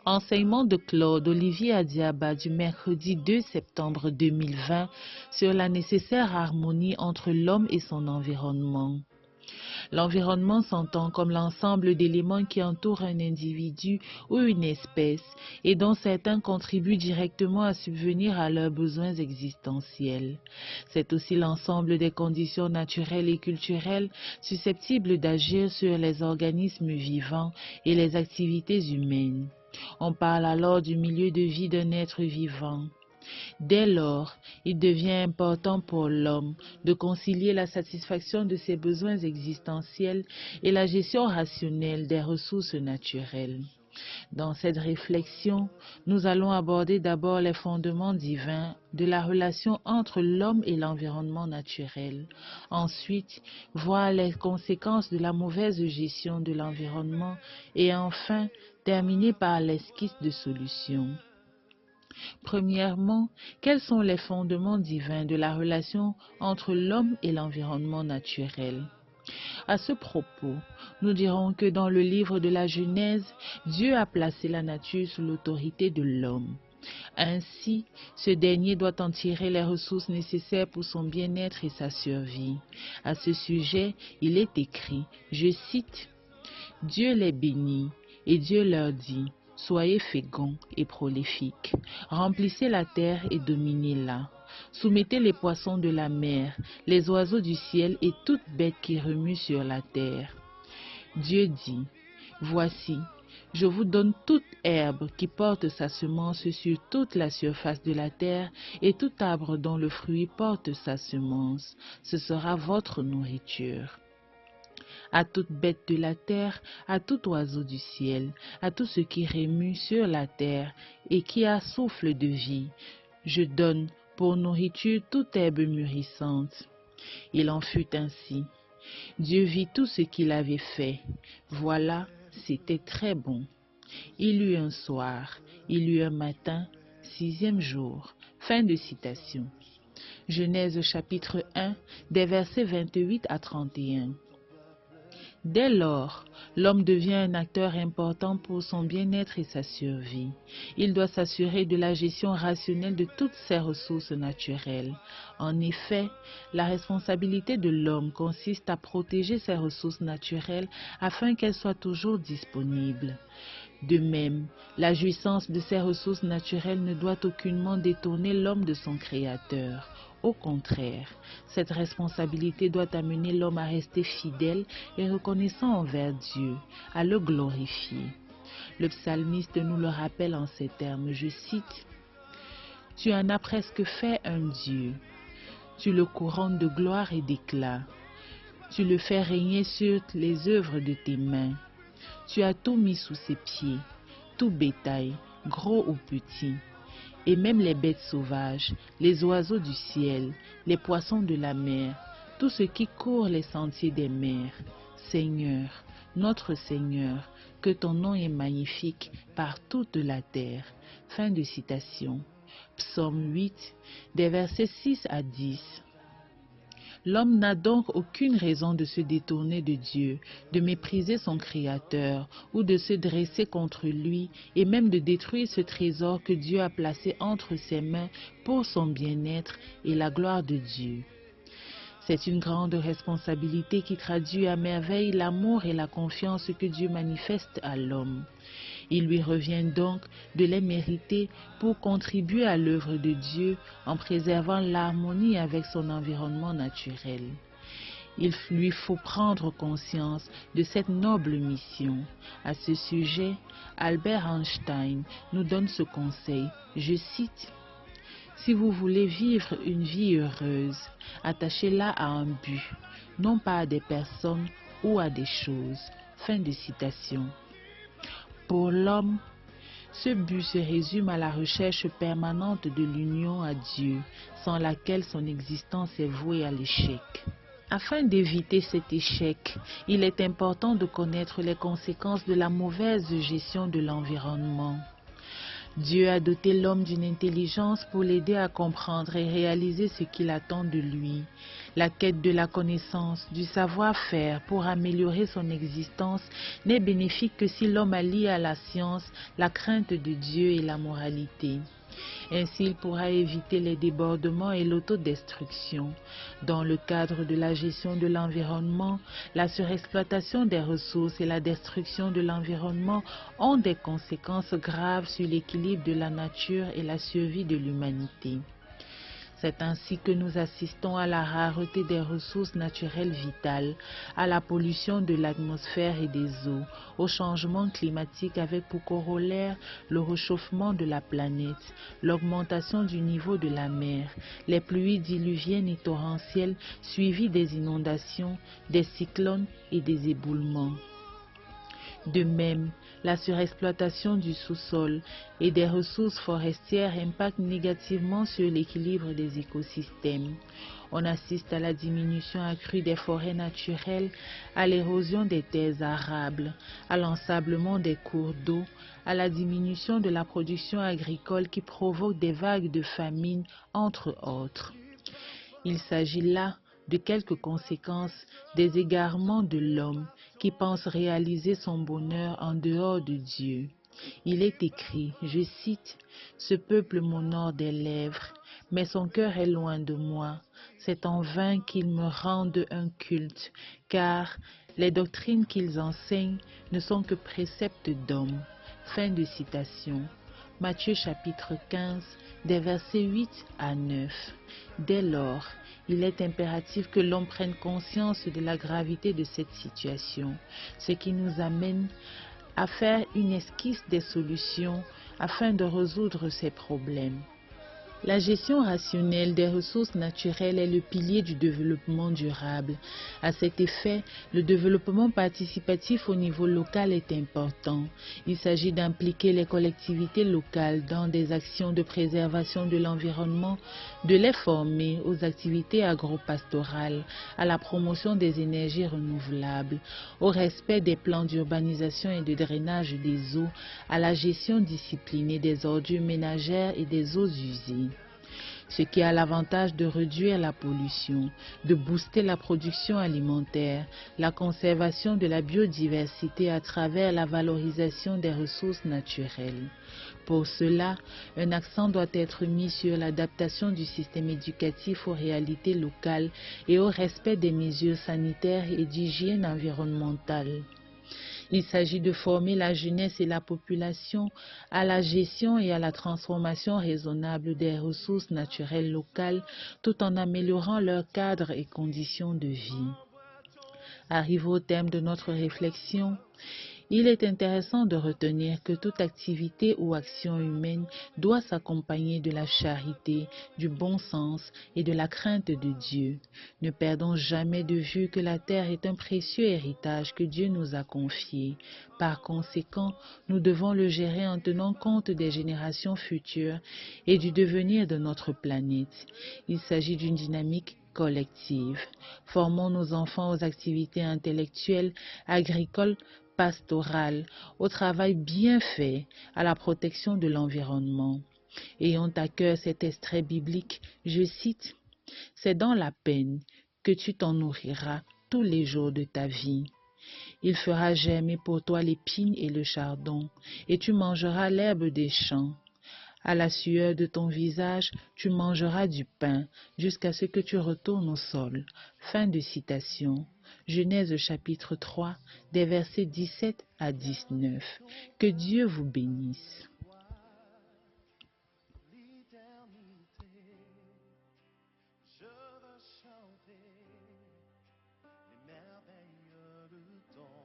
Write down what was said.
Enseignement de Claude Olivier Adiaba du mercredi 2 septembre 2020 sur la nécessaire harmonie entre l'homme et son environnement. L'environnement s'entend comme l'ensemble d'éléments qui entourent un individu ou une espèce et dont certains contribuent directement à subvenir à leurs besoins existentiels. C'est aussi l'ensemble des conditions naturelles et culturelles susceptibles d'agir sur les organismes vivants et les activités humaines. On parle alors du milieu de vie d'un être vivant. Dès lors, il devient important pour l'homme de concilier la satisfaction de ses besoins existentiels et la gestion rationnelle des ressources naturelles. Dans cette réflexion, nous allons aborder d'abord les fondements divins de la relation entre l'homme et l'environnement naturel. Ensuite, voir les conséquences de la mauvaise gestion de l'environnement et enfin, terminer par l'esquisse de solutions. Premièrement, quels sont les fondements divins de la relation entre l'homme et l'environnement naturel? À ce propos, nous dirons que dans le livre de la Genèse, Dieu a placé la nature sous l'autorité de l'homme. Ainsi, ce dernier doit en tirer les ressources nécessaires pour son bien-être et sa survie. À ce sujet, il est écrit, je cite, « Dieu les bénit, et Dieu leur dit, soyez féconds et prolifiques, remplissez la terre et dominez-la. Soumettez les poissons de la mer, les oiseaux du ciel et toute bête qui remue sur la terre. » Dieu dit, « Voici, je vous donne toute herbe qui porte sa semence sur toute la surface de la terre et tout arbre dont le fruit porte sa semence. Ce sera votre nourriture. » À toute bête de la terre, à tout oiseau du ciel, à tout ce qui remue sur la terre et qui a souffle de vie, je donne pour nourriture toute herbe mûrissante. Il en fut ainsi. Dieu vit tout ce qu'il avait fait. Voilà, c'était très bon. Il eut un soir, il eut un matin, 6e jour. Fin de citation. Genèse chapitre 1, des versets 28 à 31. Dès lors, l'homme devient un acteur important pour son bien-être et sa survie. Il doit s'assurer de la gestion rationnelle de toutes ses ressources naturelles. En effet, la responsabilité de l'homme consiste à protéger ses ressources naturelles afin qu'elles soient toujours disponibles. De même, la jouissance de ces ressources naturelles ne doit aucunement détourner l'homme de son Créateur. Au contraire, cette responsabilité doit amener l'homme à rester fidèle et reconnaissant envers Dieu, à le glorifier. Le psalmiste nous le rappelle en ces termes, je cite, « Tu en as presque fait un Dieu, tu le couronnes de gloire et d'éclat, tu le fais régner sur les œuvres de tes mains. Tu as tout mis sous ses pieds, tout bétail, gros ou petit, et même les bêtes sauvages, les oiseaux du ciel, les poissons de la mer, tout ce qui court les sentiers des mers. Seigneur, notre Seigneur, que ton nom est magnifique par toute la terre. » Fin de citation. Psaume 8, des versets 6 à 10. L'homme n'a donc aucune raison de se détourner de Dieu, de mépriser son Créateur ou de se dresser contre lui et même de détruire ce trésor que Dieu a placé entre ses mains pour son bien-être et la gloire de Dieu. C'est une grande responsabilité qui traduit à merveille l'amour et la confiance que Dieu manifeste à l'homme. Il lui revient donc de les mériter pour contribuer à l'œuvre de Dieu en préservant l'harmonie avec son environnement naturel. Il lui faut prendre conscience de cette noble mission. À ce sujet, Albert Einstein nous donne ce conseil, je cite, « Si vous voulez vivre une vie heureuse, attachez-la à un but, non pas à des personnes ou à des choses. » Fin de citation. Pour l'homme, ce but se résume à la recherche permanente de l'union à Dieu, sans laquelle son existence est vouée à l'échec. Afin d'éviter cet échec, il est important de connaître les conséquences de la mauvaise gestion de l'environnement. Dieu a doté l'homme d'une intelligence pour l'aider à comprendre et réaliser ce qu'il attend de lui. La quête de la connaissance, du savoir-faire pour améliorer son existence n'est bénéfique que si l'homme allie à la science la crainte de Dieu et la moralité. Ainsi, il pourra éviter les débordements et l'autodestruction. Dans le cadre de la gestion de l'environnement, la surexploitation des ressources et la destruction de l'environnement ont des conséquences graves sur l'équilibre de la nature et la survie de l'humanité. C'est ainsi que nous assistons à la rareté des ressources naturelles vitales, à la pollution de l'atmosphère et des eaux, au changement climatique avec pour corollaire le réchauffement de la planète, l'augmentation du niveau de la mer, les pluies diluviennes et torrentielles suivies des inondations, des cyclones et des éboulements. De même, la surexploitation du sous-sol et des ressources forestières impacte négativement sur l'équilibre des écosystèmes. On assiste à la diminution accrue des forêts naturelles, à l'érosion des terres arables, à l'ensablement des cours d'eau, à la diminution de la production agricole qui provoque des vagues de famine, entre autres. Il s'agit là de quelques conséquences des égarements de l'homme qui pense réaliser son bonheur en dehors de Dieu. Il est écrit, je cite, « Ce peuple m'honore des lèvres, mais son cœur est loin de moi. C'est en vain qu'ils me rendent un culte, car les doctrines qu'ils enseignent ne sont que préceptes d'hommes. » Fin de citation. Matthieu chapitre 15, des versets 8 à 9. Dès lors, il est impératif que l'homme prenne conscience de la gravité de cette situation, ce qui nous amène à faire une esquisse des solutions afin de résoudre ces problèmes. La gestion rationnelle des ressources naturelles est le pilier du développement durable. À cet effet, le développement participatif au niveau local est important. Il s'agit d'impliquer les collectivités locales dans des actions de préservation de l'environnement, de les former aux activités agro-pastorales, à la promotion des énergies renouvelables, au respect des plans d'urbanisation et de drainage des eaux, à la gestion disciplinée des ordures ménagères et des eaux usées. Ce qui a l'avantage de réduire la pollution, de booster la production alimentaire, la conservation de la biodiversité à travers la valorisation des ressources naturelles. Pour cela, un accent doit être mis sur l'adaptation du système éducatif aux réalités locales et au respect des mesures sanitaires et d'hygiène environnementale. Il s'agit de former la jeunesse et la population à la gestion et à la transformation raisonnable des ressources naturelles locales tout en améliorant leur cadre et conditions de vie. Arrivé au terme de notre réflexion, il est intéressant de retenir que toute activité ou action humaine doit s'accompagner de la charité, du bon sens et de la crainte de Dieu. Ne perdons jamais de vue que la terre est un précieux héritage que Dieu nous a confié. Par conséquent, nous devons le gérer en tenant compte des générations futures et du devenir de notre planète. Il s'agit d'une dynamique collective. Formons nos enfants aux activités intellectuelles, agricoles, pastorale, au travail bien fait, à la protection de l'environnement. Ayant à cœur cet extrait biblique, je cite, « C'est dans la peine que tu t'en nourriras tous les jours de ta vie. Il fera germer pour toi l'épine et le chardon, et tu mangeras l'herbe des champs. À la sueur de ton visage, tu mangeras du pain, jusqu'à ce que tu retournes au sol. » Fin de citation. Genèse chapitre 3, des versets 17 à 19. Que Dieu vous bénisse. Je veux chanter les merveilles de ton